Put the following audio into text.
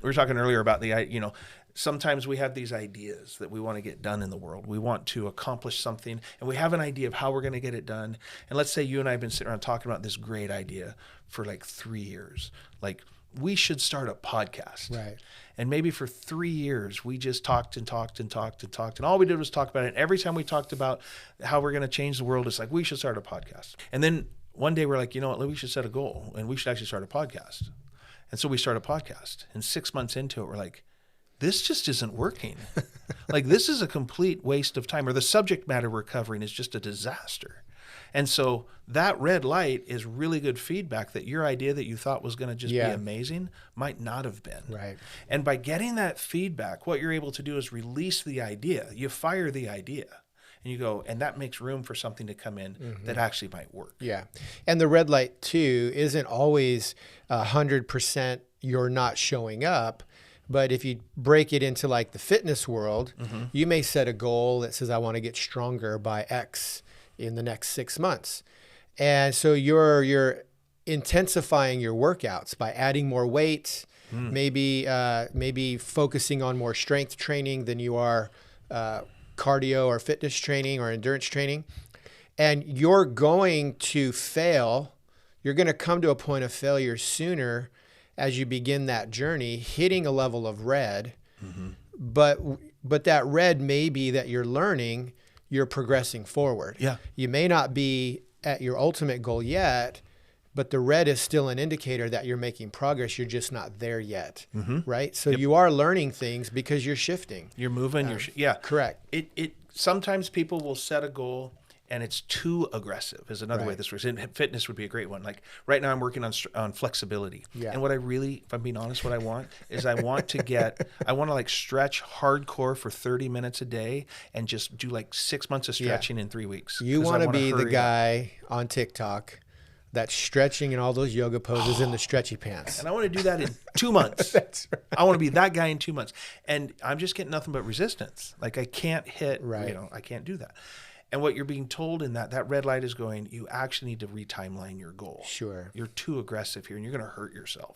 we were talking earlier about sometimes we have these ideas that we want to get done in the world. We want to accomplish something, and we have an idea of how we're going to get it done. And let's say you and I have been sitting around talking about this great idea for like 3 years. Like, we should start a podcast. Right. And maybe for 3 years, we just talked and talked and talked and talked. And all we did was talk about it. And every time we talked about how we're going to change the world, it's like, we should start a podcast. And then one day we're like, you know what, we should set a goal and we should actually start a podcast. And so we start a podcast. And 6 months into it, we're like, this just isn't working. Like, this is a complete waste of time, or the subject matter we're covering is just a disaster. And so that red light is really good feedback that your idea that you thought was going to just be amazing might not have been. Right. And by getting that feedback, what you're able to do is release the idea. You fire the idea and you go, and that makes room for something to come in that actually might work. Yeah. And the red light too isn't always 100% you're not showing up. But if you break it into like the fitness world, you may set a goal that says, I want to get stronger by X in the next 6 months. And so you're intensifying your workouts by adding more weight, maybe focusing on more strength training than you are cardio or fitness training or endurance training. And you're going to fail. You're going to come to a point of failure sooner as you begin that journey, hitting a level of red. But that red may be that you're learning, you're progressing forward. Yeah. You may not be at your ultimate goal yet, but the red is still an indicator that you're making progress. You're just not there yet, right? So you are learning things because you're shifting. You're moving. Correct. It sometimes people will set a goal and it's too aggressive is another way this works. And fitness would be a great one. Like right now I'm working on flexibility. Yeah. And what I really, if I'm being honest, what I want is I want to like stretch hardcore for 30 minutes a day and just do like 6 months of stretching in 3 weeks. You want to be the guy on TikTok that's stretching and all those yoga poses in the stretchy pants. And I want to do that in 2 months. That's right. I want to be that guy in 2 months. And I'm just getting nothing but resistance. Like I can't hit, I can't do that. And what you're being told in that red light is going, you actually need to re-timeline your goal. Sure. You're too aggressive here and you're going to hurt yourself.